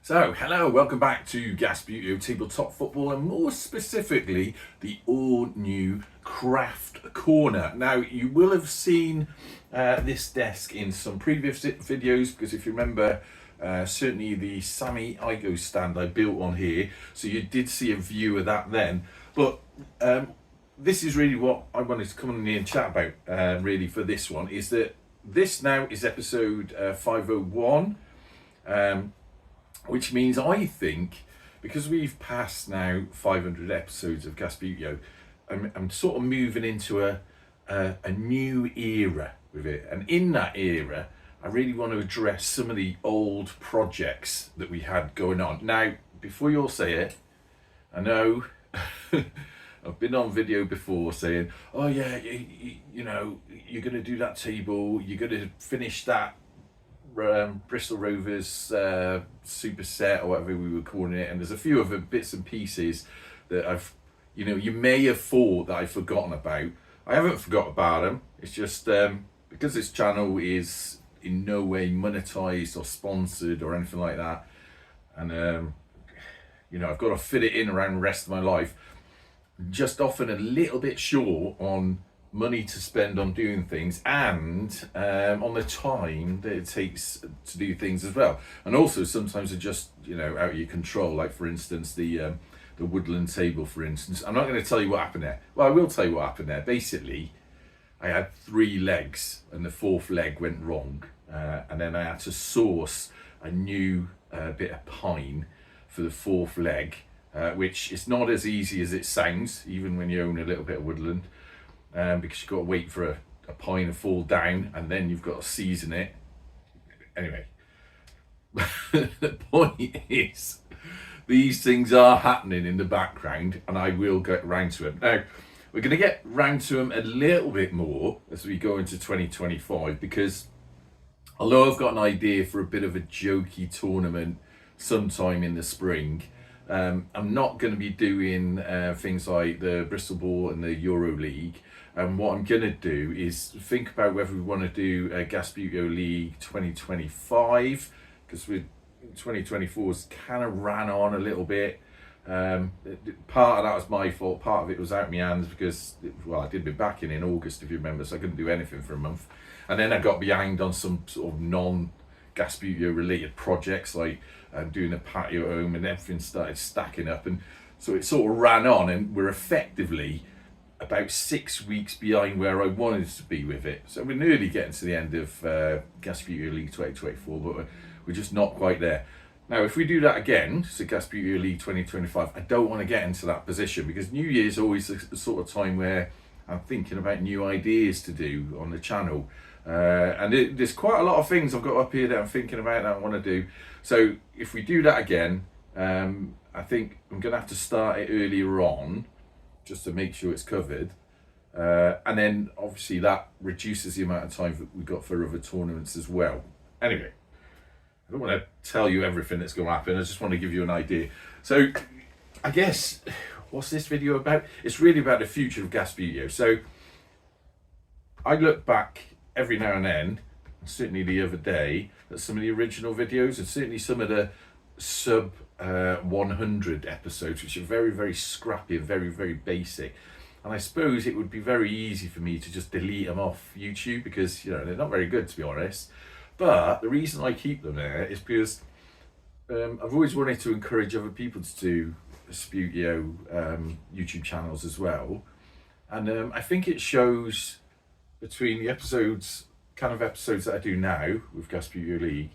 So, hello, welcome back to Gasbbuteo Tabletop Football, and more specifically, the all-new Craft Corner. Now, you will have seen this desk in some previous videos, because if you remember, certainly the Sammy Igo stand I built on here, so you did see a view of that then. But this is really what I wanted to come on here and chat about, really, for this one, is that this now is episode 501. Which means I think, because we've passed now 500 episodes of Gasbbuteo, I'm sort of moving into a new era with it. And in that era, I really want to address some of the old projects that we had going on. Now, before you all say it, I know I've been on video before saying, oh yeah, you know, you're going to do that table, you're going to finish that Bristol Rovers super set or whatever we were calling it, and there's a few other bits and pieces that you may have thought that I've forgotten about. I haven't forgot about them. It's just because this channel is in no way monetized or sponsored or anything like that, and I've got to fit it in around the rest of my life. Just often a little bit short on money to spend on doing things, and on the time that it takes to do things as well. And also sometimes they're just out of your control, like for instance the woodland table, for instance. I'm not going to tell you what happened there. Well, I will tell you what happened there. Basically, I had 3 legs and the 4th leg went wrong, and then I had to source a new bit of pine for the 4th leg, which is not as easy as it sounds, even when you own a little bit of woodland. Because you've got to wait for a pine to fall down, and then you've got to season it. Anyway, the point is, these things are happening in the background, and I will get round to them. Now, we're going to get round to them a little bit more as we go into 2025, because although I've got an idea for a bit of a jokey tournament sometime in the spring, I'm not going to be doing things like the Bristol Ball and the Euro League. And what I'm going to do is think about whether we want to do a Gasbbuteo League 2025, because 2024's kind of ran on a little bit. Part of that was my fault, part of it was out of my hands, because, I did my backing in August, if you remember, so I couldn't do anything for a month. And then I got behind on some sort of non-Gasbbuteo related projects, like doing a patio at home, and everything started stacking up, and so it sort of ran on, and we're effectively about 6 weeks behind where I wanted to be with it. So we're nearly getting to the end of Gasbbuteo League 2024, but we're just not quite there. Now, if we do that again, so Gasbbuteo League 2025, I don't want to get into that position, because New Year's always the sort of time where I'm thinking about new ideas to do on the channel. And there's quite a lot of things I've got up here that I'm thinking about that I want to do. So if we do that again, I think I'm going to have to start it earlier on, just to make sure it's covered. And then obviously that reduces the amount of time that we've got for other tournaments as well. Anyway, I don't want to tell you everything that's going to happen. I just want to give you an idea. So I guess, what's this video about? It's really about the future of Gasbbuteo. So I look back every now and then, certainly the other day, at some of the original videos, and certainly some of the sub 100 episodes, which are very, very scrappy and very, very basic. And I suppose it would be very easy for me to just delete them off YouTube, because they're not very good, to be honest. But the reason I keep them there is because I've always wanted to encourage other people to do Gasbbuteo YouTube channels as well. And I think it shows between the episodes that I do now with Gasbbuteo League,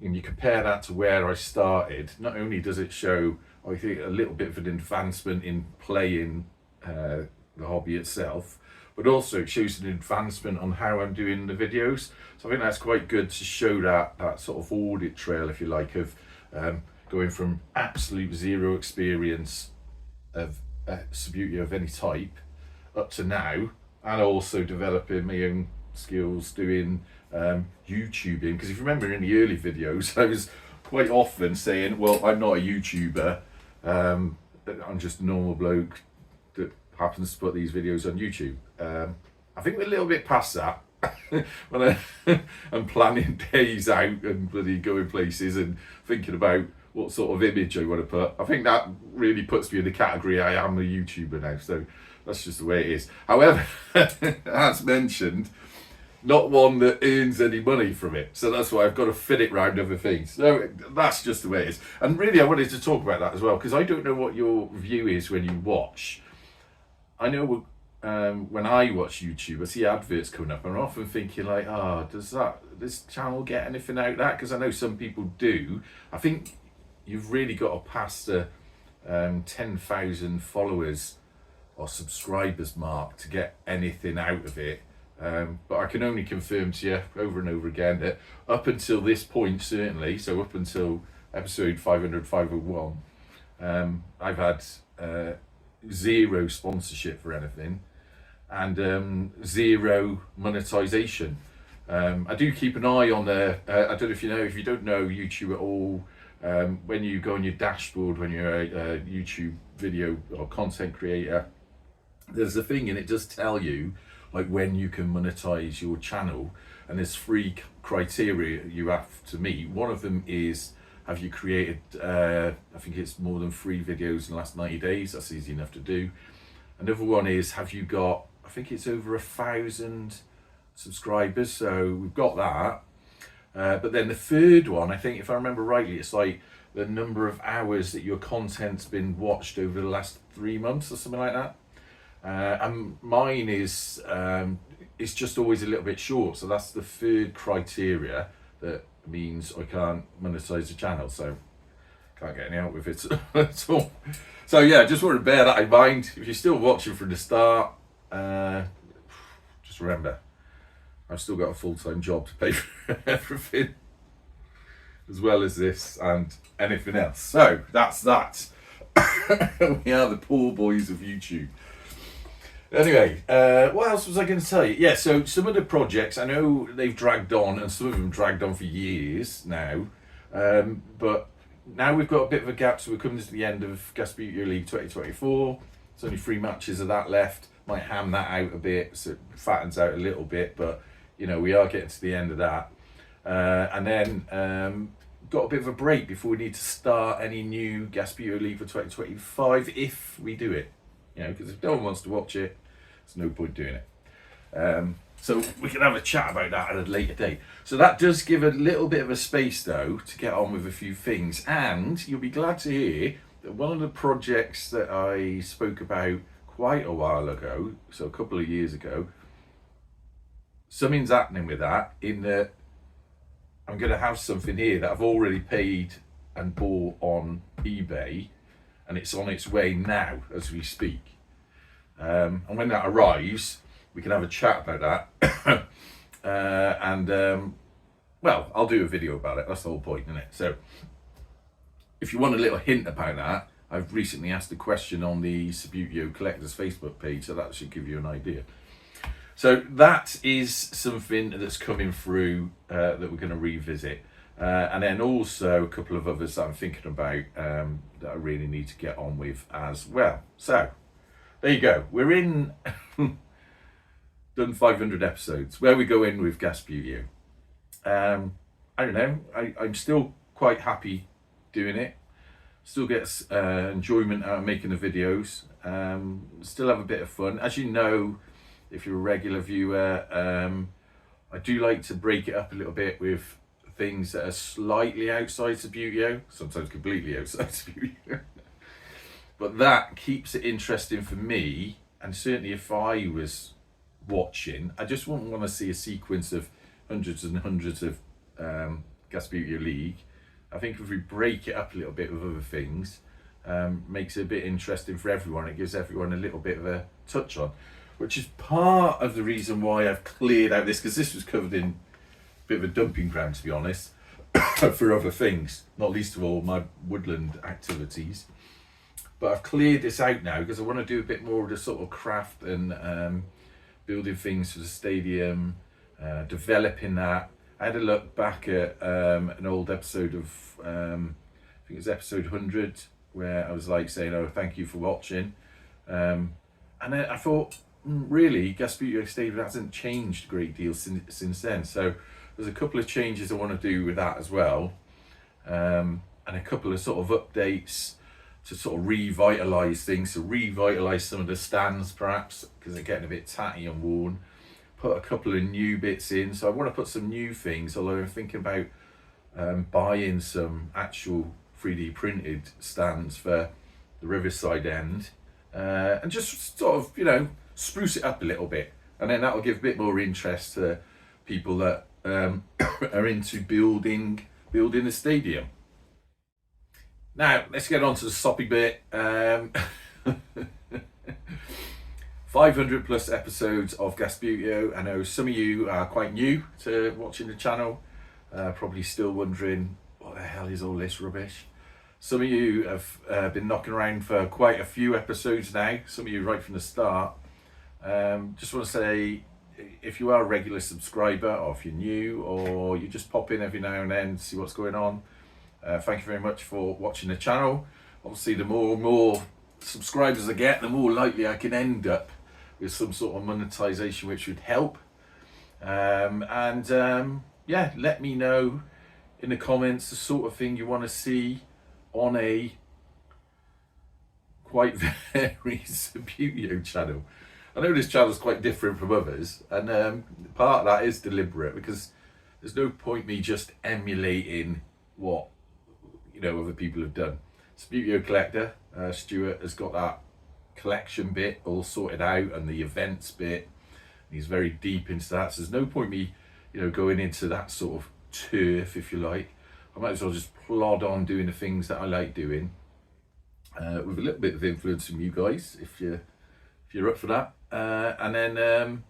and you compare that to where I started, not only does it show, I think, a little bit of an advancement in playing the hobby itself, but also it shows an advancement on how I'm doing the videos. So I think that's quite good to show that sort of audit trail, if you like, of going from absolute zero experience of Gasbbuteo of any type up to now, and also developing my own skills doing YouTubing. Because if you remember in the early videos, I was quite often saying, well, I'm not a YouTuber, I'm just a normal bloke that happens to put these videos on YouTube. I think we're a little bit past that. when I'm planning days out and bloody going places and thinking about what sort of image I want to put. I think that really puts me in the category I am a YouTuber now, so that's just the way it is. However, as mentioned, not one that earns any money from it, so that's why I've got to fit it round other things. So that's just the way it is. And really I wanted to talk about that as well, because I don't know what your view is when you watch. I know when I watch YouTube, I see adverts coming up, and I'm often thinking like, oh, does this channel get anything out of that? Because I know some people do. I think you've really got to pass the 10,000 followers or subscribers mark to get anything out of it. But I can only confirm to you over and over again that up until this point, certainly, so up until episode 500, 501, I've had zero sponsorship for anything, and zero monetization. I do keep an eye on I don't know if you know, if you don't know YouTube at all, when you go on your dashboard when you're a YouTube video or content creator, there's a thing and it does tell you like when you can monetize your channel, and there's 3 criteria you have to meet. One of them is, have you created I think it's more than 3 videos in the last 90 days? That's easy enough to do. Another one is, have you got, I think it's over 1,000 subscribers, so we've got that. But then the third one, I think if I remember rightly, it's like the number of hours that your content's been watched over the last 3 months or something like that. And mine is it's just always a little bit short, so that's the third criteria that means I can't monetize the channel, so can't get any out with it at all. So yeah, just want to bear that in mind. If you're still watching from the start, just remember, I've still got a full-time job to pay for everything, as well as this and anything else. So that's that. We are the poor boys of YouTube. Anyway, what else was I going to tell you? Yeah, so some of the projects, I know they've dragged on, and some of them dragged on for years now, but now we've got a bit of a gap, so we're coming to the end of Gasbbuteo League 2024. There's only 3 matches of that left. Might ham that out a bit, so it fattens out a little bit, but you know, we are getting to the end of that. And then got a bit of a break before we need to start any new Gasbbuteo League for 2025, if we do it. You know, because if no one wants to watch it, there's no point doing it. So we can have a chat about that at a later date. So that does give a little bit of a space, though, to get on with a few things. And you'll be glad to hear that one of the projects that I spoke about quite a while ago, so a couple of years ago, something's happening with that, in that I'm going to have something here that I've already paid and bought on eBay, and it's on its way now as we speak. And when that arrives, we can have a chat about that. Well, I'll do a video about it. That's the whole point, isn't it? So if you want a little hint about that, I've recently asked a question on the Gasbbuteo Collectors Facebook page, so that should give you an idea. So that is something that's coming through that we're going to revisit. And then also a couple of others that I'm thinking about that I really need to get on with as well. So there you go. We're in done 500 episodes. Where we go in with Gasbbuteo. I don't know. I'm still quite happy doing it. Still get enjoyment out of making the videos. Still have a bit of fun. As you know, if you're a regular viewer, I do like to break it up a little bit with things that are slightly outside Gasbbuteo, sometimes completely outside Gasbbuteo. But that keeps it interesting for me, and certainly if I was watching, I just wouldn't want to see a sequence of hundreds and hundreds of Gasbbuteo League. I think if we break it up a little bit with other things, makes it a bit interesting for everyone. It gives everyone a little bit of a touch on, which is part of the reason why I've cleared out this, because this was covered in a bit of a dumping ground, to be honest, for other things, not least of all my woodland activities. But I've cleared this out now because I want to do a bit more of the sort of craft and building things for the stadium, developing that. I had a look back at an old episode of, I think it was episode 100, where I was like saying, oh, thank you for watching. And then I thought, really, Gasbbuteo Stadium hasn't changed a great deal since then. So there's a couple of changes I want to do with that as well, and a couple of sort of updates to sort of revitalise things, to revitalise some of the stands perhaps, because they're getting a bit tatty and worn. Put a couple of new bits in, so I want to put some new things, although I'm thinking about buying some actual 3D printed stands for the Riverside end, and just sort of, you know, spruce it up a little bit, and then that'll give a bit more interest to people that are into building a stadium. Now let's get on to the soppy bit. 500 plus episodes of Gasbbuteo. I know some of you are quite new to watching the channel, probably still wondering what the hell is all this rubbish. Some of you have been knocking around for quite a few episodes now, some of you right from the start. Just want to say, if you are a regular subscriber, or if you're new, or you just pop in every now and then to see what's going on, thank you very much for watching the channel. Obviously, the more and more subscribers I get, the more likely I can end up with some sort of monetization, which would help. Yeah, let me know in the comments the sort of thing you want to see on a quite very Gasbbuteo channel. I know this channel is quite different from others, and part of that is deliberate, because there's no point me just emulating what, you know, other people have done. Gasbbuteo collector, Stuart has got that collection bit all sorted out, and the events bit, and he's very deep into that, so there's no point me, you know, going into that sort of turf, if you like. I might as well just plod on doing the things that I like doing, with a little bit of influence from you guys, if you're up for that. And then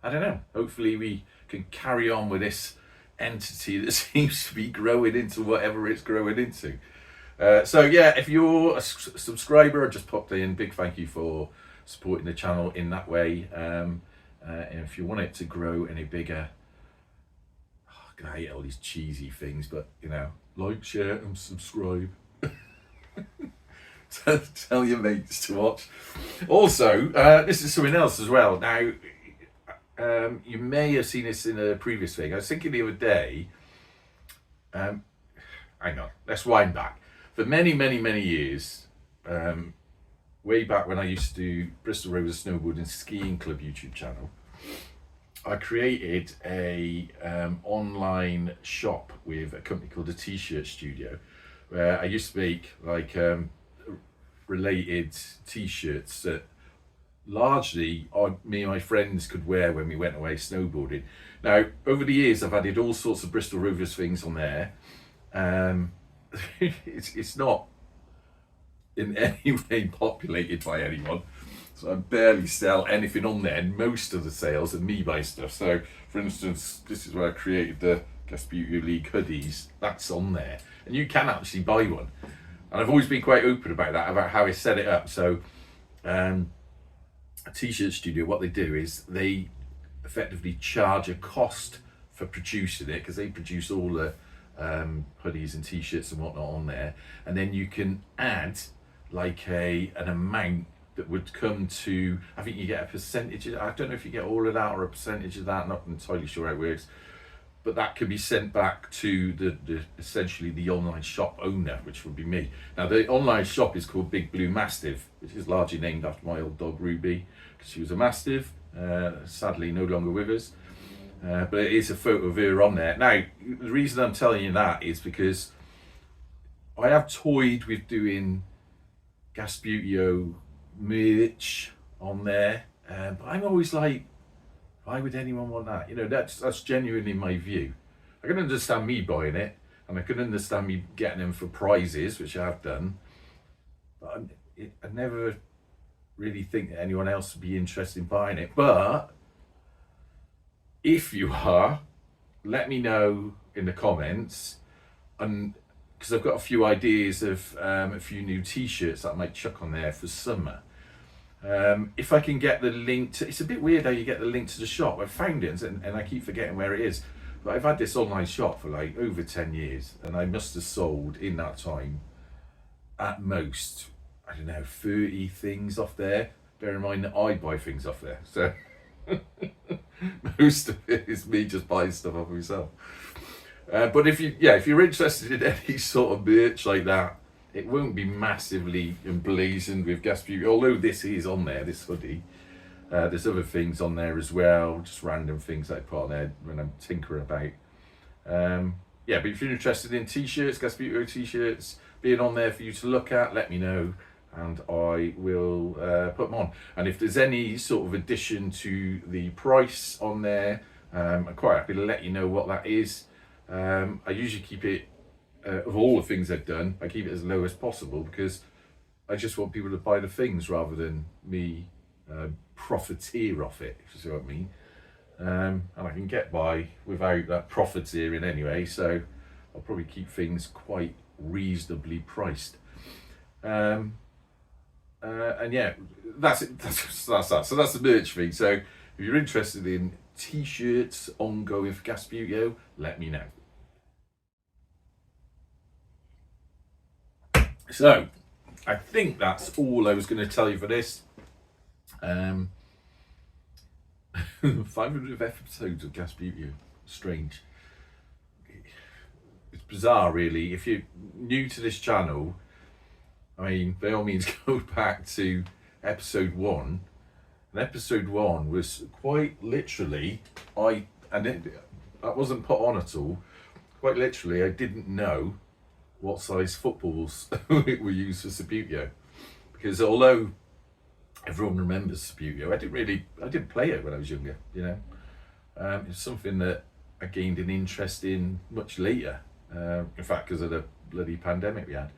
I don't know, hopefully we can carry on with this entity that seems to be growing into whatever it's growing into. So yeah, if you're a subscriber, I just popped in, big thank you for supporting the channel in that way. And if you want it to grow any bigger, I hate all these cheesy things, but you know, like, share and subscribe. Tell your mates to watch. Also, this is something else as well. Now, you may have seen this in a previous thing. I was thinking the other day, hang on, let's wind back. For many years, way back when I used to do Bristol Rovers Snowboarding Skiing Club YouTube channel, I created a online shop with a company called the T-Shirt Studio, where I used to make like related T-shirts that largely me and my friends could wear when we went away snowboarding. Now, over the years, I've added all sorts of Bristol Rovers things on there. It's not in any way populated by anyone, so I barely sell anything on there, and most of the sales are me buy stuff. So for instance, this is where I created the Gasbbuteo League hoodies. That's on there, and you can actually buy one, and I've always been quite open about that, about how I set it up. So a T-Shirt Studio, what they do is they effectively charge a cost for producing it, because they produce all the hoodies and T-shirts and whatnot on there, and then you can add like an amount that would come to, I think you get a percentage. I don't know if you get all of that or a percentage of that, not entirely sure how it works, but that could be sent back to the essentially the online shop owner, which would be me. Now the online shop is called Big Blue Mastiff, which is largely named after my old dog Ruby, because she was a Mastiff, sadly no longer with us. But it is a photo of her on there. Now, the reason I'm telling you that is because I have toyed with doing Gasbbuteo merch on there, but I'm always like, why would anyone want that? You know, that's genuinely my view. I can understand me buying it, and I can understand me getting them for prizes, which I have done, but I never really think that anyone else would be interested in buying it. But if you are, let me know in the comments, and because I've got a few ideas of a few new T-shirts that I might chuck on there for summer. If I can get the link to, it's a bit weird how you get the link to the shop. I've found it, and I keep forgetting where it is, but I've had this online shop for like over 10 years, and I must have sold in that time at most, I don't know, 30 things off there. bear in mind that I buy things off there, so most of it is me just buying stuff off myself. But if you're interested in any sort of merch like that, it won't be massively emblazoned with Gasbbuteo, although this is on there, this hoodie. There's other things on there as well, just random things that I put on there when I'm tinkering about. But if you're interested in t-shirts, Gasbbuteo t-shirts, being on there for you to look at, let me know, and I will put them on. And if there's any sort of addition to the price on there, I'm quite happy to let you know what that is. I usually keep it, of all the things I've done, I keep it as low as possible, because I just want people to buy the things rather than me profiteer off it, if you see what I mean. And I can get by without that profiteering anyway, so I'll probably keep things quite reasonably priced. And yeah, that's it. That's that. So that's the merch thing. So if you're interested in t-shirts ongoing for Gasbbuteo, let me know. So I think that's all I was going to tell you for this. 500 episodes of Gasbbuteo. Strange. It's bizarre, really. If you're new to this channel, I mean, by all means, go back to episode 1. And episode 1 was quite literally, that wasn't put on at all. Quite literally, I didn't know what size footballs were used for Subbuteo, because although everyone remembers Subbuteo, I didn't play it when I was younger, you know. It's something that I gained an interest in much later, in fact, because of the bloody pandemic we had.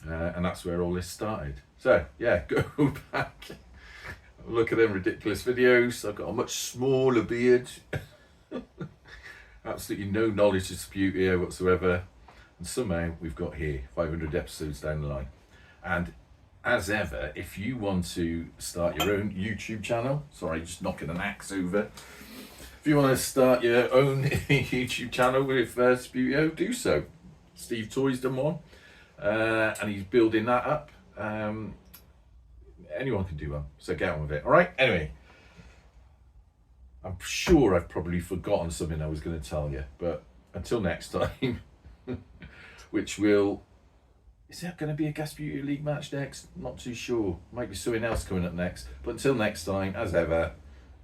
And that's where all this started. So yeah, go back, look at them ridiculous videos. I've got a much smaller beard, absolutely no knowledge of Subbuteo whatsoever, and somehow we've got here 500 episodes down the line. And as ever, if you want to start your own YouTube channel, sorry, just knocking an axe over. If you want to start your own YouTube channel with Subbuteo, do so. Steve Toy's done one, and he's building that up. Anyone can do one, so get on with it. All right. Anyway, I'm sure I've probably forgotten something I was going to tell you, but until next time, which will. Is there going to be a Gasbbuteo League match next? Not too sure. Might be something else coming up next. But until next time, as ever,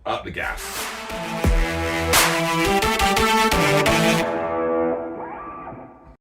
up the gas.